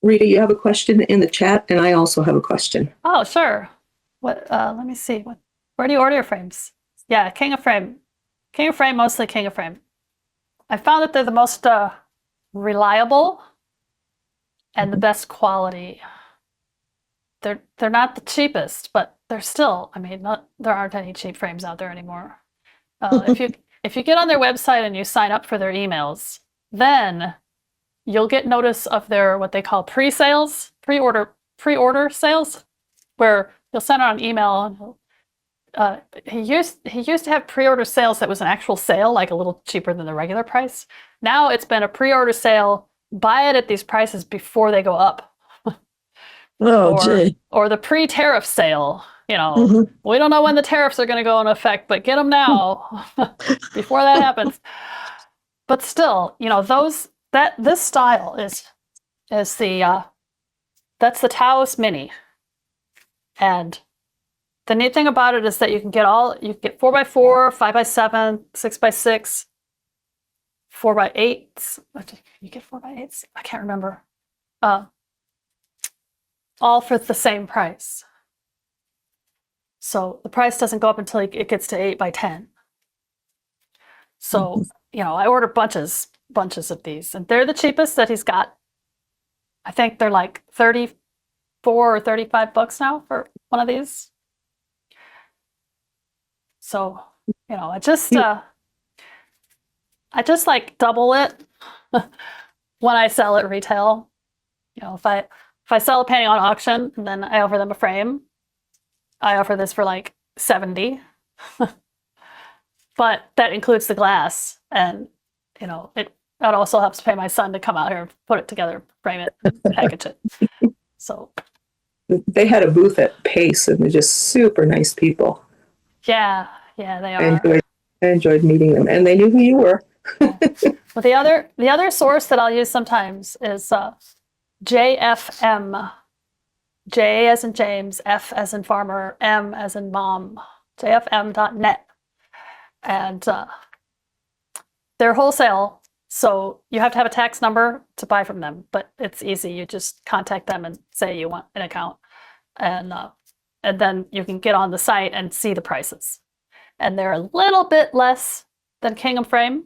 Rita, you have a question in the chat, and I also have a question. Oh, sure. What? Let me see. Where do you order your frames? Yeah, King of Frame. King of Frame, mostly King of Frame. I found that they're the most reliable and the best quality. They're not the cheapest, but they're still. I mean, there aren't any cheap frames out there anymore. If you get on their website and you sign up for their emails, then you'll get notice of their what they call pre-sales, pre-order sales, where you'll send out an email. And he used to have pre-order sales that was an actual sale, like a little cheaper than the regular price. Now it's been a pre-order sale. Buy it at these prices before they go up. Oh, gee. Or the pre-tariff sale. We don't know when the tariffs are going to go into effect, but get them now before that happens. But still, this style is the that's the Taos Mini, and the neat thing about it is that you can get 4x4, 5x7, 6x6, 4x8s. You get 4x8s? I can't remember. All for the same price. So the price doesn't go up until it gets to 8x10. So, I ordered bunches of these, and they're the cheapest that he's got. I think they're like 34 or 35 bucks now for one of these. So, I just like double it when I sell at retail. If I sell a painting on auction and then I offer them a frame, I offer this for like 70. But that includes the glass, and that also helps pay my son to come out here, put it together, frame it, package it. So they had a booth at Pace, and they're just super nice people. Yeah, they are. I enjoyed meeting them, and they knew who you were. Yeah. Well, the other source that I'll use sometimes is JFM. J as in James, F as in farmer, M as in mom. JFM.net. And they're wholesale, so you have to have a tax number to buy from them, but it's easy. You just contact them and say you want an account, and then you can get on the site and see the prices. And they're a little bit less than King of Frame.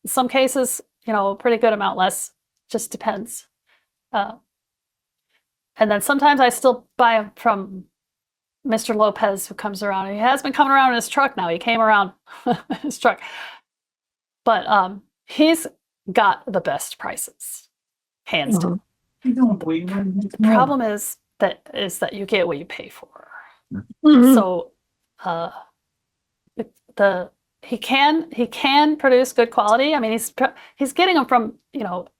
In some cases, a pretty good amount less. Just depends. And then sometimes I still buy them from Mr. Lopez, who comes around. He has been coming around in his truck now. He came around in his truck. But he's got the best prices, hands down. The problem is that you get what you pay for. Mm-hmm. So he can produce good quality. I mean, he's getting them from,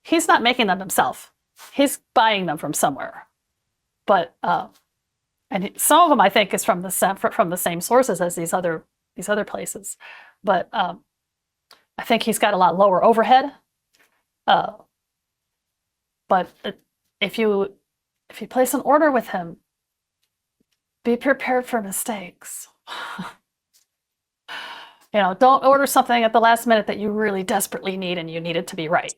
he's not making them himself. He's buying them from somewhere. But and some of them I think is from the same sources as these other places. But I think he's got a lot lower overhead. But if you place an order with him, be prepared for mistakes. Don't order something at the last minute that you really desperately need and you need it to be right.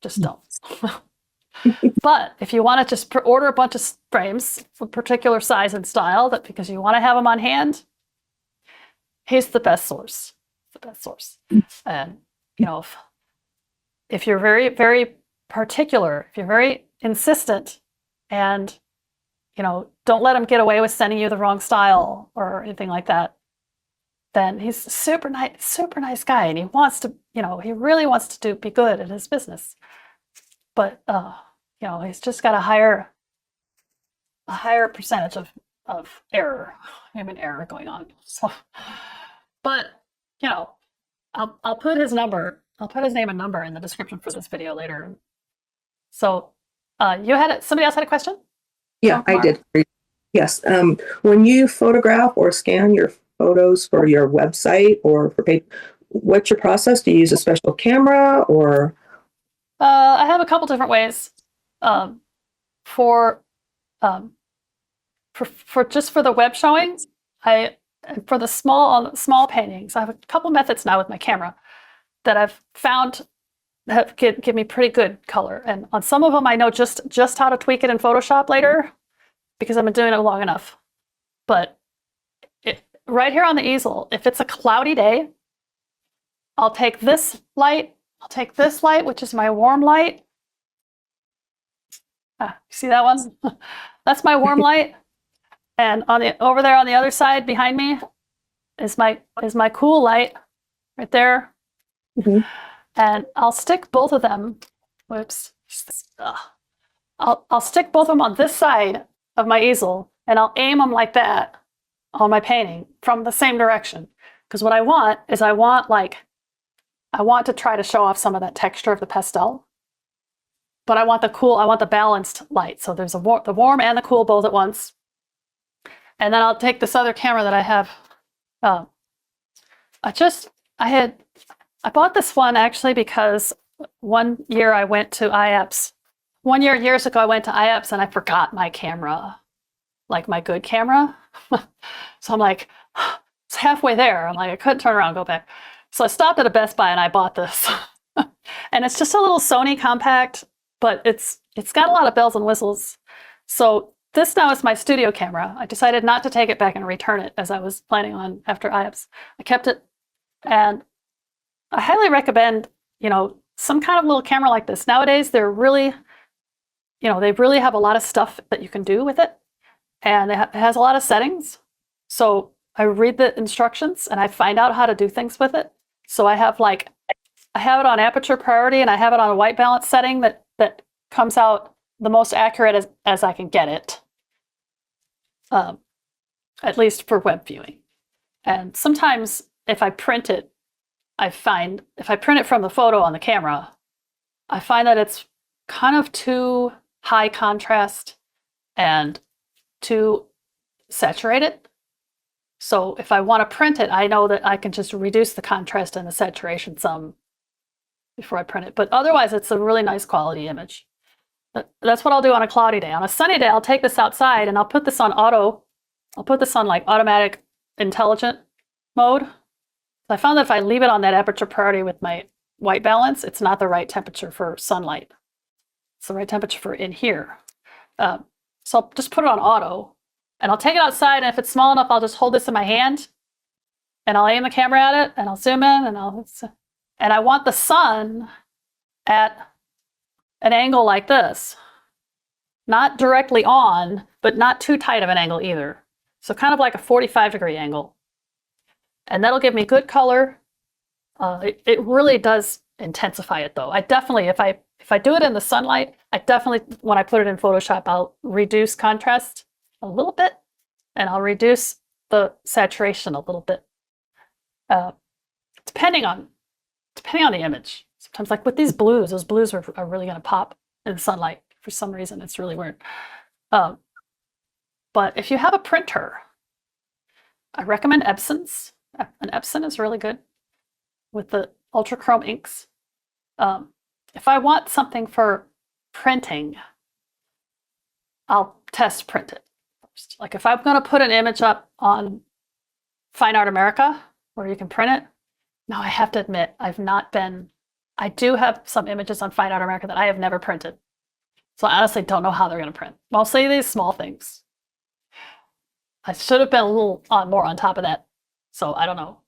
Just don't. But if you want to just order a bunch of frames for a particular size and style, because you want to have them on hand, he's the best source. And if you're very, very particular, if you're very insistent, and don't let him get away with sending you the wrong style or anything like that, then he's a super nice guy, and he wants to, he really wants to be good at his business. But he's just got a higher percentage of human error going on. So, but I'll put his name and number in the description for this video later. So, somebody else had a question? Yeah, I did. Yes. When you photograph or scan your photos for your website or for paper, what's your process? Do you use a special camera or? I have a couple different ways. For the web showing, for the small paintings, I have a couple methods now with my camera that I've found give me pretty good color. And on some of them, I know just how to tweak it in Photoshop later because I've been doing it long enough. But right here on the easel, if it's a cloudy day, I'll take this light, which is my warm light. See that one? That's my warm light. And over there on the other side behind me is my cool light right there. Mm-hmm. And I'll stick both of them. Whoops. I'll stick both of them on this side of my easel, and I'll aim them like that on my painting from the same direction. Because what I want is I want to try to show off some of that texture of the pastel. But I want the balanced light. So there's the warm and the cool both at once. And then I'll take this other camera that I have. I bought this one actually because one year I went to IAPS. Years ago, I went to IAPS and I forgot my camera, like my good camera. So I'm like, it's halfway there. I'm like, I couldn't turn around and go back. So I stopped at a Best Buy and I bought this. And it's just a little Sony compact, but it's got a lot of bells and whistles. So this now is my studio camera. I decided not to take it back and return it as I was planning on after IAPS. I kept it, and I highly recommend, some kind of little camera like this. Nowadays, they're really, they really have a lot of stuff that you can do with it, and it has a lot of settings. So I read the instructions and I find out how to do things with it. So I have it on aperture priority, and I have it on a white balance setting that comes out the most accurate as I can get it. At least for web viewing. And sometimes if I print it, if I print it from the photo on the camera, I find that it's kind of too high contrast and too saturated. So if I want to print it, I know that I can just reduce the contrast and the saturation some before I print it. But otherwise, it's a really nice quality image. That's what I'll do on a cloudy day. On a sunny day, I'll take this outside and I'll put this on auto. I'll put this on like automatic intelligent mode. I found that if I leave it on that aperture priority with my white balance, it's not the right temperature for sunlight. It's the right temperature for in here. So I'll just put it on auto, and I'll take it outside, and if it's small enough, I'll just hold this in my hand, and I'll aim the camera at it, and I'll zoom in, and I want the sun at an angle like this. Not directly on, but not too tight of an angle either. So kind of like a 45-degree angle. And that'll give me good color. It really does intensify it though. I definitely, if I do it in the sunlight, when I put it in Photoshop, I'll reduce contrast a little bit, and I'll reduce the saturation a little bit. Depending on the image. Sometimes like with these blues, those blues are really gonna pop in the sunlight. For some reason, it's really weird. But if you have a printer, I recommend Epson's. An Epson is really good with the ultra chrome inks. If I want something for printing, I'll test print it first. Like if I'm going to put an image up on Fine Art America where you can print it, now I have to admit I do have some images on Fine Art America that I have never printed. So I honestly don't know how they're going to print. Mostly these small things. I should have been a little more on top of that. So I don't know.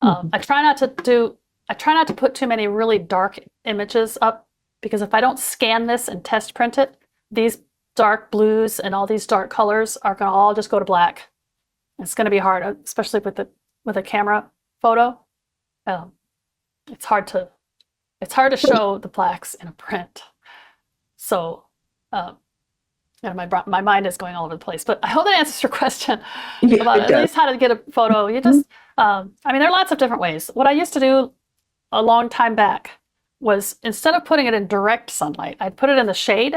I try not to put too many really dark images up, because if I don't scan this and test print it, these dark blues and all these dark colors are going to all just go to black. It's going to be hard, especially with a camera photo. It's hard to show the blacks in a print. So my mind is going all over the place, but I hope that answers your question about at least how to get a there are lots of different ways. What I used to do a long time back was, instead of putting it in direct sunlight, I'd put it in the shade,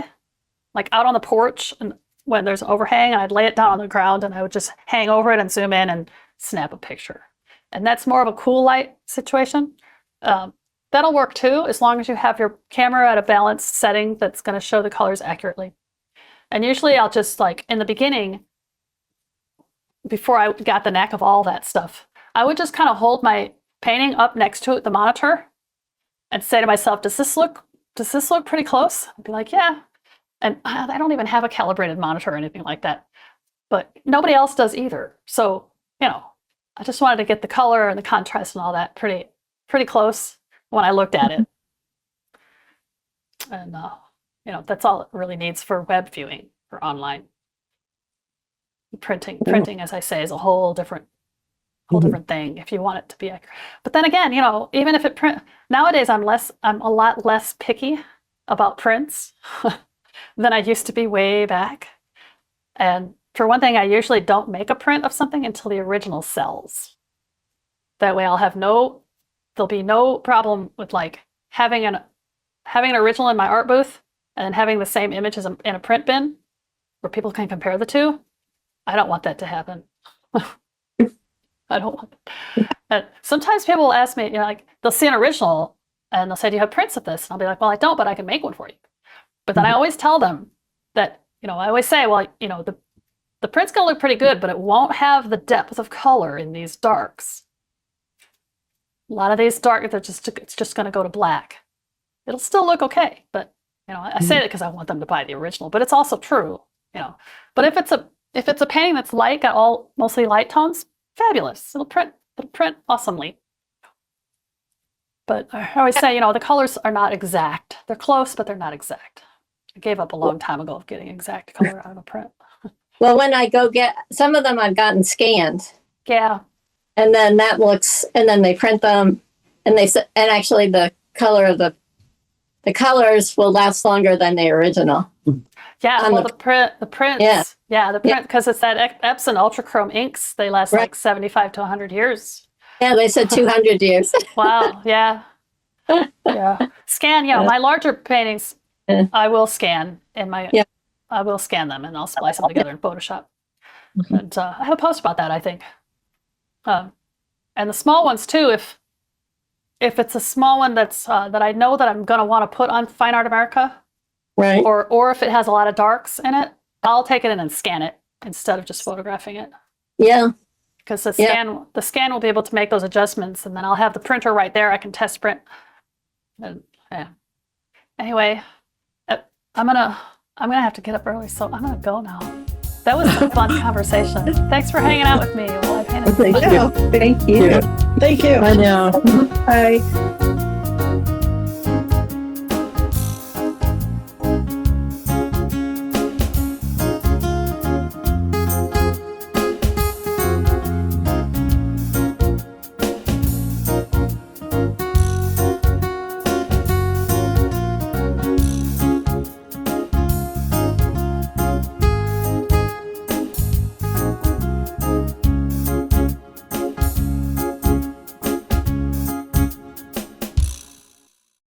like out on the porch, and when there's an overhang, I'd lay it down on the ground and I would just hang over it and zoom in and snap a picture. And that's more of a cool light situation. That'll work too, as long as you have your camera at a balanced setting that's going to show the colors accurately. And usually I'll just, like in the beginning, before I got the knack of all that stuff, I would just kind of hold my painting up next to the monitor and say to myself, does this look pretty close? I'd be like, yeah. And I don't even have a calibrated monitor or anything like that, but nobody else does either. So, I just wanted to get the color and the contrast and all that pretty close when I looked at it. And, that's all it really needs for web viewing or online. Printing, as I say, is a whole different thing if you want it to be accurate. But then again, even if it nowadays I'm a lot less picky about prints than I used to be way back. And for one thing, I usually don't make a print of something until the original sells. That way there'll be no problem with like having an original in my art booth and then having the same image as in a print bin where people can compare the two. I don't want that to happen. I don't want that. Sometimes people will ask me, like they'll see an original and they'll say, do you have prints of this? And I'll be like, well, I don't, but I can make one for you. But then I always tell them that, I always say, well, the print's gonna look pretty good, but it won't have the depth of color in these darks. A lot of these dark, it's just gonna go to black. It'll still look okay, but I say it because I want them to buy the original, but it's also true, But if it's a painting that's light, got mostly light tones, fabulous. It'll print awesomely. But I always say, the colors are not exact. They're close, but they're not exact. I gave up a long time ago of getting exact color out of a print. Well, when I go get some of them, I've gotten scanned. Yeah. And then and then they print them, and actually the color of the colors will last longer than the original. Yeah, the prints. Yeah, the print, because it's that Epson Ultrachrome inks. They last like 75 to 100 years. Yeah, they said 200 years. Wow, yeah. Yeah. Scan, my larger paintings, I will scan I will scan them and I'll splice them together in Photoshop. And I have a post about that, I think. And the small ones too, if it's a small one that's that I know that I'm going to want to put on Fine Art America, right? Or if it has a lot of darks in it, I'll take it in and scan it instead of just photographing it. Yeah. Because the scan will be able to make those adjustments, and then I'll have the printer right there. I can test print. And, yeah. Anyway, I'm gonna have to get up early, so I'm gonna go now. That was a fun conversation. Thanks for hanging out with me while I painted. Thank you. Thank you. Thank you. Bye now. Bye.